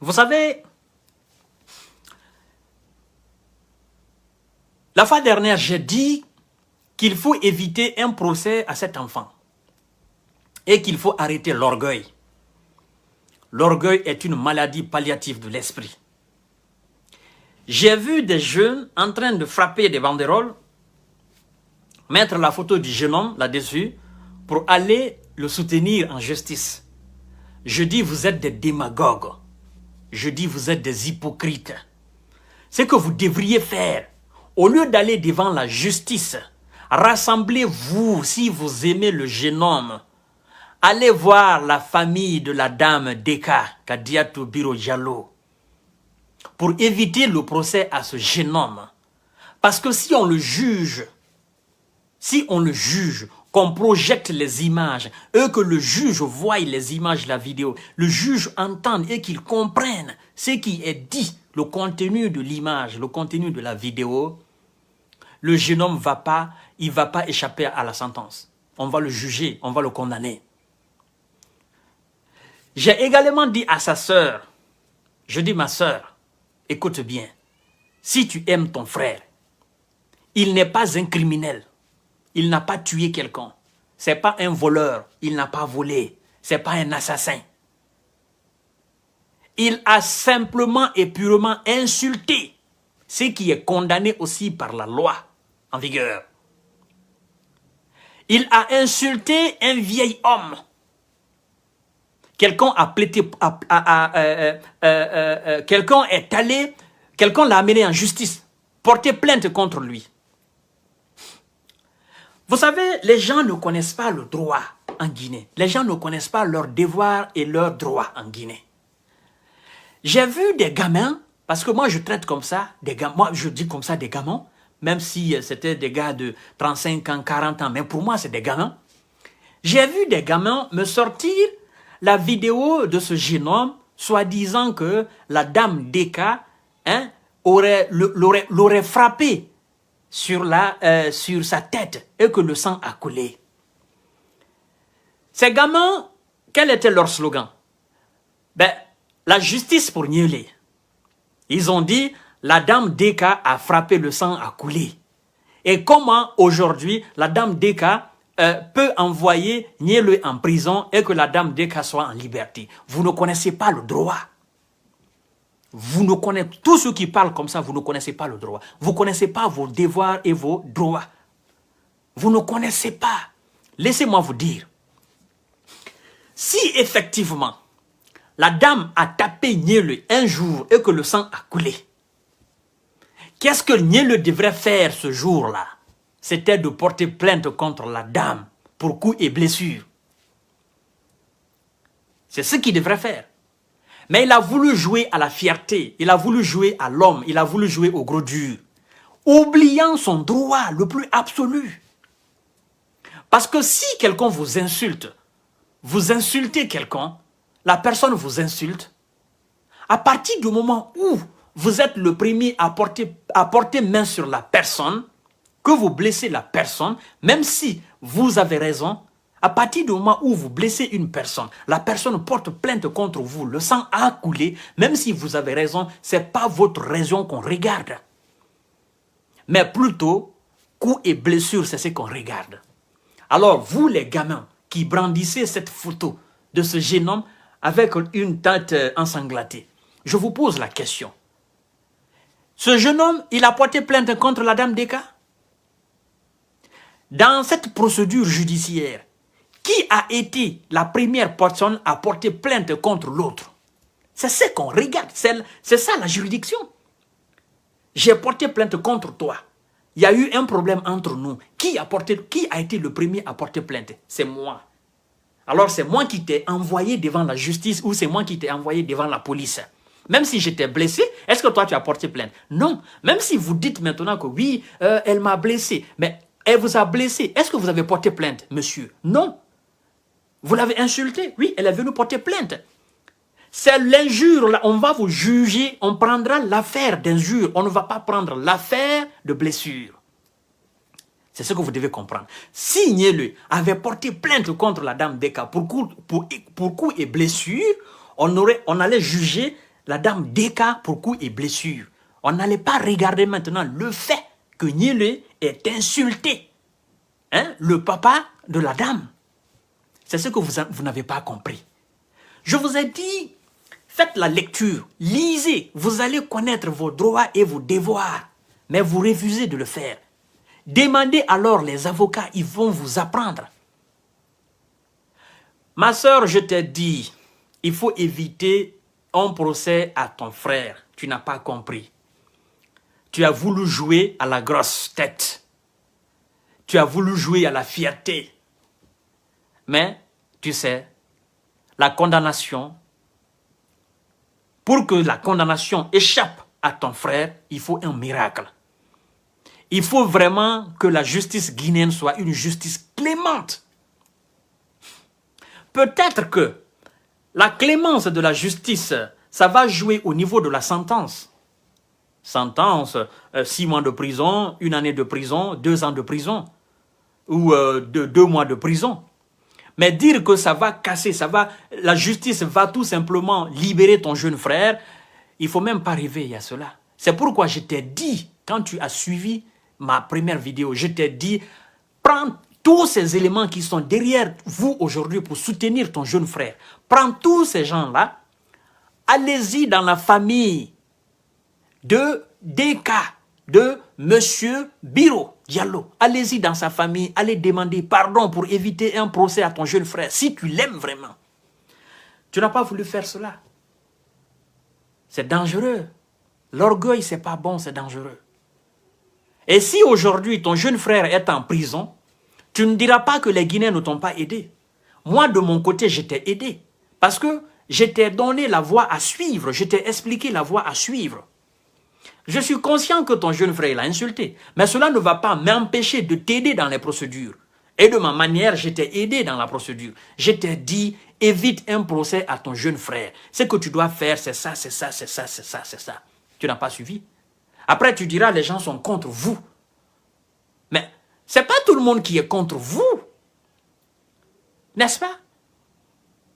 Vous savez, la fois dernière, j'ai dit qu'il faut éviter un procès à cet enfant et qu'il faut arrêter l'orgueil. L'orgueil est une maladie palliative de l'esprit. J'ai vu des jeunes en train de frapper des banderoles, mettre la photo du jeune homme là-dessus pour aller le soutenir en justice. Je dis, vous êtes des démagogues. Je dis, vous êtes des hypocrites. Ce que vous devriez faire, au lieu d'aller devant la justice, rassemblez-vous si vous aimez le jeune homme. allez voir la famille de la dame Deka, Kadiatou Biro Diallo, pour éviter le procès à ce jeune homme. Parce que si on le juge, qu'on projette les images, et que le juge voie les images de la vidéo, le juge entende et qu'il comprenne ce qui est dit, le contenu de l'image, le contenu de la vidéo, le jeune homme il va pas échapper à la sentence. On va le juger, on va le condamner. J'ai également dit à sa sœur, je dis ma sœur, écoute bien, si tu aimes ton frère, il n'est pas un criminel. Il n'a pas tué quelqu'un. Ce n'est pas un voleur. Il n'a pas volé. Ce n'est pas un assassin. Il a simplement et purement insulté ce qui est condamné aussi par la loi en vigueur. Il a insulté un vieil homme. Quelqu'un a plaidé, quelqu'un l'a amené en justice, porté plainte contre lui. Vous savez, les gens ne connaissent pas le droit en Guinée. Les gens ne connaissent pas leurs devoirs et leurs droits en Guinée. J'ai vu des gamins, parce que moi je traite comme ça, moi je dis comme ça des gamins, même si c'était des gars de 35 ans, 40 ans, mais pour moi c'est des gamins. J'ai vu des gamins me sortir la vidéo de ce jeune homme, soi-disant que la dame Deka l'aurait frappé sur sa tête et que le sang a coulé. Ces gamins, quel était leur slogan? La justice pour Niélé. Ils ont dit, la dame Deka a frappé, le sang a coulé. Et comment aujourd'hui la dame Deka peut envoyer Niélé en prison et que la dame Deka soit en liberté? Vous ne connaissez pas le droit. Vous ne connaissez, tous ceux qui parlent comme ça, vous ne connaissez pas le droit. Vous ne connaissez pas vos devoirs et vos droits. Vous ne connaissez pas. Laissez-moi vous dire. Si effectivement, la dame a tapé Niélé un jour et que le sang a coulé, qu'est-ce que Niélé devrait faire ce jour-là? C'était de porter plainte contre la dame pour coups et blessures. C'est ce qu'il devrait faire. Mais il a voulu jouer à la fierté, il a voulu jouer à l'homme, il a voulu jouer au gros dur, oubliant son droit le plus absolu. Parce que si quelqu'un vous insulte, vous insultez quelqu'un, la personne vous insulte, à partir du moment où vous êtes le premier à porter main sur la personne, que vous blessez la personne, même si vous avez raison, à partir du moment où vous blessez une personne, la personne porte plainte contre vous, le sang a coulé, même si vous avez raison, ce n'est pas votre raison qu'on regarde. Mais plutôt, coups et blessures, c'est ce qu'on regarde. Alors, vous les gamins qui brandissez cette photo de ce jeune homme avec une tête ensanglatée, je vous pose la question. Ce jeune homme, il a porté plainte contre la dame Deka? Dans cette procédure judiciaire, qui a été la première personne à porter plainte contre l'autre? C'est ce qu'on regarde, c'est ça la juridiction. J'ai porté plainte contre toi. Il y a eu un problème entre nous. Qui a été le premier à porter plainte? C'est moi. Alors c'est moi qui t'ai envoyé devant la justice ou c'est moi qui t'ai envoyé devant la police. Même si j'étais blessé, est-ce que toi tu as porté plainte? Non. Même si vous dites maintenant que oui, elle m'a blessé, mais elle vous a blessé. Est-ce que vous avez porté plainte, monsieur? Non. Vous l'avez insulté? Oui, elle est venue porter plainte. C'est l'injure, là, on va vous juger, on prendra l'affaire d'injure, on ne va pas prendre l'affaire de blessure. C'est ce que vous devez comprendre. Si Niélé avait porté plainte contre la dame Deka pour coups et blessures, on allait juger la dame Deka pour coups et blessures. On n'allait pas regarder maintenant le fait que Niélé est insulté. Le papa de la dame. C'est ce que vous n'avez pas compris. Je vous ai dit, faites la lecture, lisez, vous allez connaître vos droits et vos devoirs, mais vous refusez de le faire. Demandez alors les avocats, ils vont vous apprendre. Ma soeur, je t'ai dit, il faut éviter un procès à ton frère. Tu n'as pas compris. Tu as voulu jouer à la grosse tête. Tu as voulu jouer à la fierté. Mais tu sais, la condamnation, pour que la condamnation échappe à ton frère, il faut un miracle. Il faut vraiment que la justice guinéenne soit une justice clémente. Peut-être que la clémence de la justice, ça va jouer au niveau de la sentence. Sentence, 6 mois de prison, 1 année de prison, 2 ans de prison, ou 2 mois de prison. Mais dire que ça va casser, la justice va tout simplement libérer ton jeune frère, il ne faut même pas rêver à cela. C'est pourquoi je t'ai dit, quand tu as suivi ma première vidéo, je t'ai dit, prends tous ces éléments qui sont derrière vous aujourd'hui pour soutenir ton jeune frère. Prends tous ces gens-là, allez-y dans la famille de DK, de Monsieur Biro Diallo. Allez-y dans sa famille, allez demander pardon pour éviter un procès à ton jeune frère, si tu l'aimes vraiment. Tu n'as pas voulu faire cela. C'est dangereux. L'orgueil, c'est pas bon, c'est dangereux. Et si aujourd'hui ton jeune frère est en prison, tu ne diras pas que les Guinéens ne t'ont pas aidé. Moi, de mon côté, je t'ai aidé. Parce que je t'ai donné la voie à suivre, je t'ai expliqué la voie à suivre. Je suis conscient que ton jeune frère l'a insulté, mais cela ne va pas m'empêcher de t'aider dans les procédures. Et de ma manière, je t'ai aidé dans la procédure. Je t'ai dit, évite un procès à ton jeune frère. Ce que tu dois faire, c'est ça, c'est ça, c'est ça, c'est ça, c'est ça. Tu n'as pas suivi. Après, tu diras, les gens sont contre vous. Mais ce n'est pas tout le monde qui est contre vous. N'est-ce pas?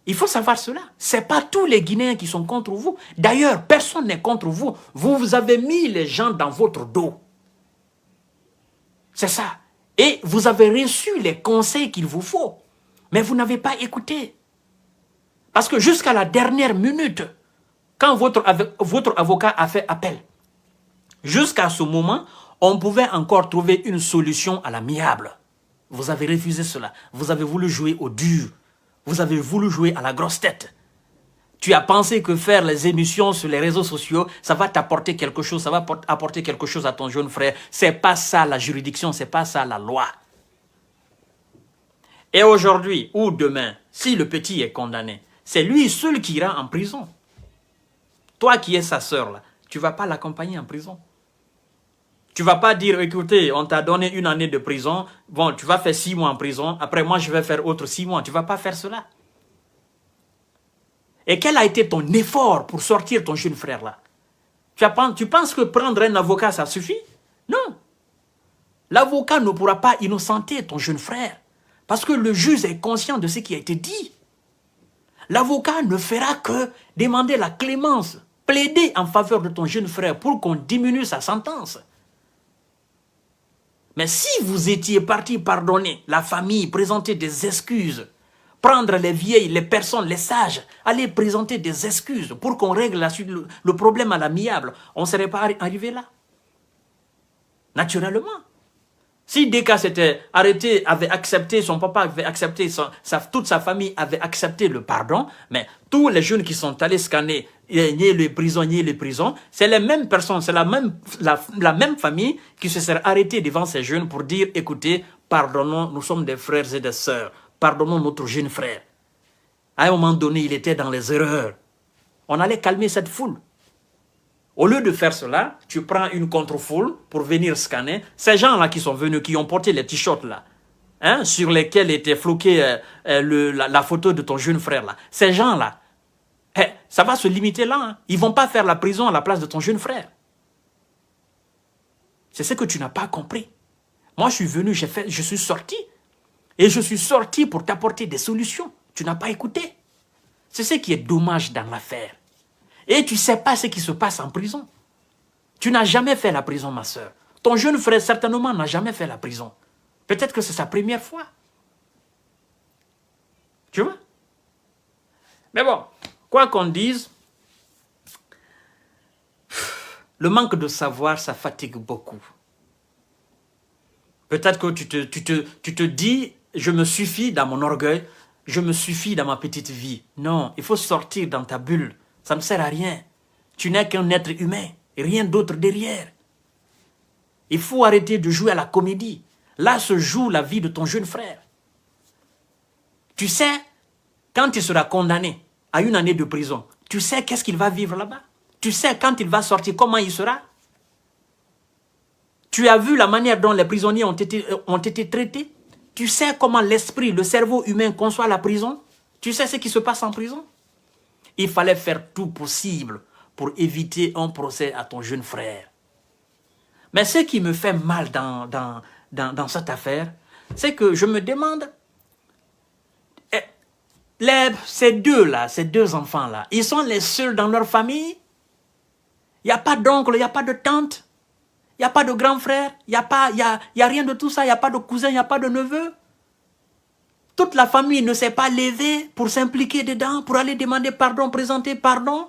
Il faut savoir cela. Ce n'est pas tous les Guinéens qui sont contre vous. D'ailleurs, personne n'est contre vous. Vous avez mis les gens dans votre dos. C'est ça. Et vous avez reçu les conseils qu'il vous faut. Mais vous n'avez pas écouté. Parce que jusqu'à la dernière minute, quand votre avocat a fait appel, jusqu'à ce moment, on pouvait encore trouver une solution à l'amiable. Vous avez refusé cela. Vous avez voulu jouer au dur. Vous avez voulu jouer à la grosse tête. Tu as pensé que faire les émissions sur les réseaux sociaux, ça va t'apporter quelque chose, ça va apporter quelque chose à ton jeune frère. C'est pas ça la juridiction, c'est pas ça la loi. Et aujourd'hui ou demain, si le petit est condamné, c'est lui seul qui ira en prison. Toi qui es sa sœur, là, tu ne vas pas l'accompagner en prison. Tu ne vas pas dire, écoutez, on t'a donné 1 année de prison, bon, tu vas faire 6 mois en prison, après moi je vais faire autre 6 mois. Tu ne vas pas faire cela. Et quel a été ton effort pour sortir ton jeune frère là? Tu penses que prendre un avocat, ça suffit? Non. L'avocat ne pourra pas innocenter ton jeune frère, parce que le juge est conscient de ce qui a été dit. L'avocat ne fera que demander la clémence, plaider en faveur de ton jeune frère pour qu'on diminue sa sentence. Mais si vous étiez parti pardonner la famille, présenter des excuses, prendre les vieilles, les personnes, les sages, aller présenter des excuses pour qu'on règle le problème à l'amiable, on ne serait pas arrivé là. Naturellement. Si Deka s'était arrêté, avait accepté, son papa avait accepté, toute sa famille avait accepté le pardon, mais tous les jeunes qui sont allés scanner, ni les prisons, c'est les mêmes personnes, c'est la même famille qui se serait arrêtée devant ces jeunes pour dire, écoutez, pardonnons, nous sommes des frères et des sœurs, pardonnons notre jeune frère. À un moment donné, il était dans les erreurs. On allait calmer cette foule. Au lieu de faire cela, tu prends une contre-foule pour venir scanner. Ces gens-là qui sont venus, qui ont porté les t-shirts là, hein, sur lesquels était floquée la photo de ton jeune frère là. Ces gens-là, ça va se limiter là. Hein. Ils ne vont pas faire la prison à la place de ton jeune frère. C'est ce que tu n'as pas compris. Moi, je suis venu, je suis sorti. Et je suis sorti pour t'apporter des solutions. Tu n'as pas écouté. C'est ce qui est dommage dans l'affaire. Et tu ne sais pas ce qui se passe en prison. Tu n'as jamais fait la prison, ma soeur. Ton jeune frère, certainement, n'a jamais fait la prison. Peut-être que c'est sa première fois. Tu vois? Mais bon, quoi qu'on dise, le manque de savoir, ça fatigue beaucoup. Peut-être que tu te dis, je me suffis dans mon orgueil, je me suffis dans ma petite vie. Non, il faut sortir dans ta bulle. Ça ne sert à rien. Tu n'es qu'un être humain, et rien d'autre derrière. Il faut arrêter de jouer à la comédie. Là se joue la vie de ton jeune frère. Tu sais, quand il sera condamné à 1 année de prison, tu sais qu'est-ce qu'il va vivre là-bas? Tu sais quand il va sortir, comment il sera? Tu as vu la manière dont les prisonniers ont été traités? Tu sais comment l'esprit, le cerveau humain conçoit la prison? Tu sais ce qui se passe en prison? Il fallait faire tout possible pour éviter un procès à ton jeune frère. Mais ce qui me fait mal dans cette affaire, c'est que je me demande, ces deux enfants-là, ils sont les seuls dans leur famille? Il n'y a pas d'oncle, il n'y a pas de tante, il n'y a pas de grand frère, il n'y a rien de tout ça, il n'y a pas de cousin, il n'y a pas de neveu. Toute la famille ne s'est pas levée pour s'impliquer dedans, pour aller demander pardon, présenter pardon.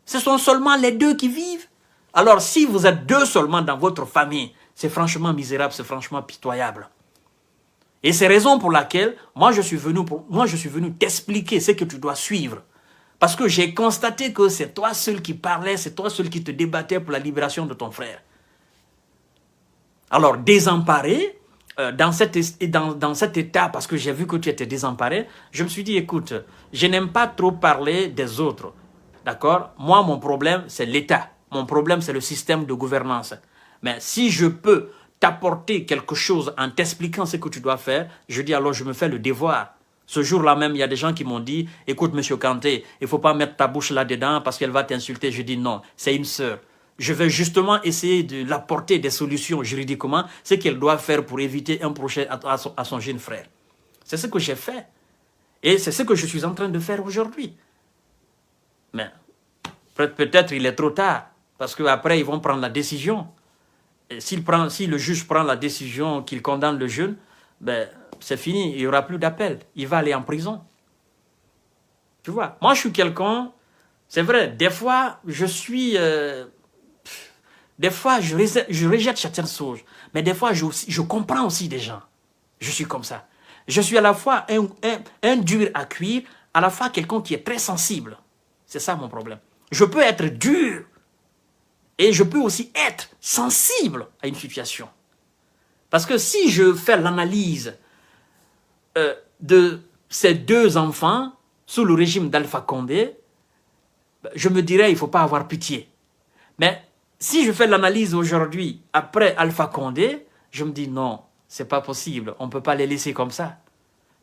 Ce sont seulement les deux qui vivent. Alors si vous êtes deux seulement dans votre famille, c'est franchement misérable, c'est franchement pitoyable. Et c'est raison pour laquelle moi je suis venu t'expliquer ce que tu dois suivre. Parce que j'ai constaté que c'est toi seul qui parlais, c'est toi seul qui te débattais pour la libération de ton frère. Alors désemparé, dans cet état, parce que j'ai vu que tu étais désemparé, je me suis dit, écoute, je n'aime pas trop parler des autres. D'accord? Moi, mon problème, c'est l'État. Mon problème, c'est le système de gouvernance. Mais si je peux t'apporter quelque chose en t'expliquant ce que tu dois faire, je dis alors je me fais le devoir. Ce jour-là même, il y a des gens qui m'ont dit, écoute, monsieur Kanté, il ne faut pas mettre ta bouche là-dedans parce qu'elle va t'insulter. Je dis non, c'est une sœur. Je vais justement essayer de l'apporter des solutions juridiquement, ce qu'elle doit faire pour éviter un procès à son jeune frère. C'est ce que j'ai fait. Et c'est ce que je suis en train de faire aujourd'hui. Mais peut-être il est trop tard, parce qu'après ils vont prendre la décision. Et si le juge prend la décision qu'il condamne le jeune, ben, c'est fini, il n'y aura plus d'appel. Il va aller en prison. Tu vois, moi je suis quelqu'un, c'est vrai, des fois je suis... des fois je rejette certaines choses, mais des fois je comprends aussi des gens. Je suis comme ça. Je suis à la fois un dur à cuire, à la fois quelqu'un qui est très sensible. C'est ça mon problème. Je peux être dur et je peux aussi être sensible à une situation. Parce que si je fais l'analyse de ces deux enfants sous le régime d'Alpha Condé, je me dirais il ne faut pas avoir pitié. Mais si je fais l'analyse aujourd'hui après Alpha Condé, je me dis non, c'est pas possible, on ne peut pas les laisser comme ça.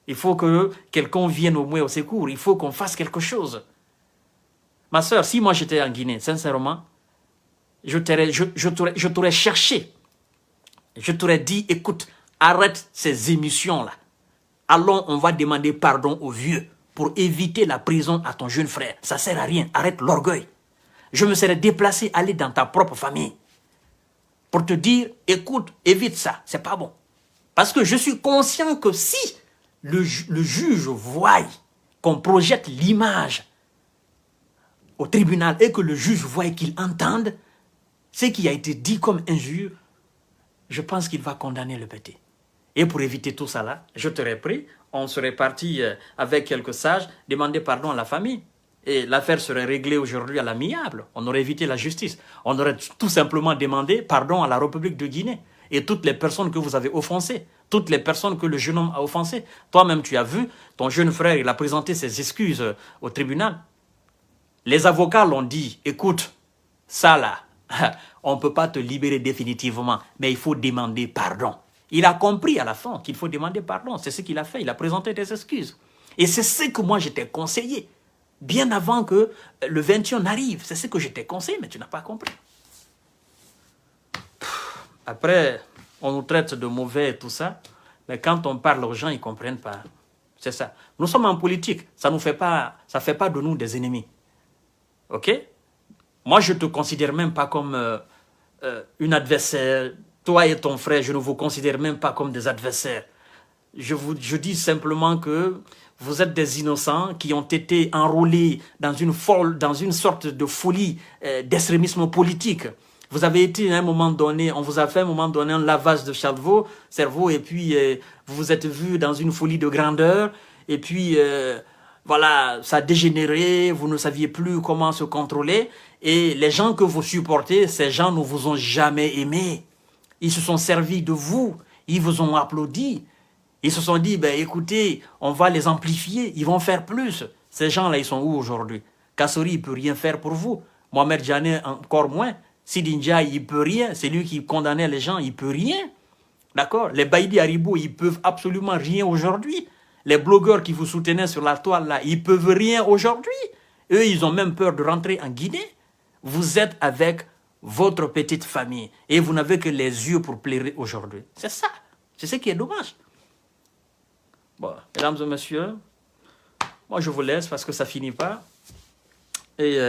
Il faut que quelqu'un vienne au moins au secours, il faut qu'on fasse quelque chose. Ma soeur, si moi j'étais en Guinée, sincèrement, je t'aurais cherché. Je t'aurais dit, écoute, arrête ces émissions-là. Allons, on va demander pardon aux vieux pour éviter la prison à ton jeune frère. Ça ne sert à rien, arrête l'orgueil. Je me serais déplacé, aller dans ta propre famille pour te dire, écoute, évite ça, c'est pas bon. Parce que je suis conscient que si le juge voit qu'on projette l'image au tribunal et que le juge voit qu'il entende ce qui a été dit comme injure, je pense qu'il va condamner le petit. Et pour éviter tout ça là, je t'aurais pris, on serait parti avec quelques sages, demander pardon à la famille. Et l'affaire serait réglée aujourd'hui à l'amiable. On aurait évité la justice. On aurait tout simplement demandé pardon à la République de Guinée. Et toutes les personnes que vous avez offensées, toutes les personnes que le jeune homme a offensées. Toi-même, tu as vu, ton jeune frère, il a présenté ses excuses au tribunal. Les avocats l'ont dit, écoute, ça là, on ne peut pas te libérer définitivement, mais il faut demander pardon. Il a compris à la fin qu'il faut demander pardon. C'est ce qu'il a fait, il a présenté des excuses. Et c'est ce que moi je t'ai conseillé. Bien avant que le 21 arrive, c'est ce que je t'ai conseillé, mais tu n'as pas compris. Après, on nous traite de mauvais et tout ça, mais quand on parle aux gens, ils ne comprennent pas. C'est ça. Nous sommes en politique, ça ne fait pas de nous des ennemis. Ok? Moi, je ne te considère même pas comme une adversaire. Toi et ton frère, je ne vous considère même pas comme des adversaires. Je dis simplement que vous êtes des innocents qui ont été enrôlés dans une sorte de folie d'extrémisme politique. Vous avez été à un moment donné, on vous a fait à un moment donné un lavage de cerveau et puis vous vous êtes vu dans une folie de grandeur, et puis voilà, ça a dégénéré, vous ne saviez plus comment se contrôler, et les gens que vous supportez, ces gens ne vous ont jamais aimé. Ils se sont servis de vous, ils vous ont applaudi. Ils se sont dit, ben écoutez, on va les amplifier, ils vont faire plus. Ces gens-là, ils sont où aujourd'hui? Kassori, il ne peut rien faire pour vous. Mohamed Jané, encore moins. Sidi Ndiaye, il ne peut rien. C'est lui qui condamnait les gens, il ne peut rien. D'accord? Les Baïdi Haribo, ils peuvent absolument rien aujourd'hui. Les blogueurs qui vous soutenaient sur la toile, là, ils peuvent rien aujourd'hui. Eux, ils ont même peur de rentrer en Guinée. Vous êtes avec votre petite famille et vous n'avez que les yeux pour pleurer aujourd'hui. C'est ça. C'est ce qui est dommage. Bon, mesdames et messieurs, moi je vous laisse parce que ça finit pas. Et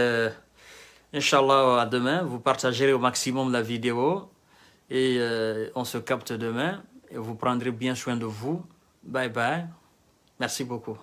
Inch'Allah, à demain, vous partagerez au maximum la vidéo. Et on se capte demain. Et vous prendrez bien soin de vous. Bye bye. Merci beaucoup.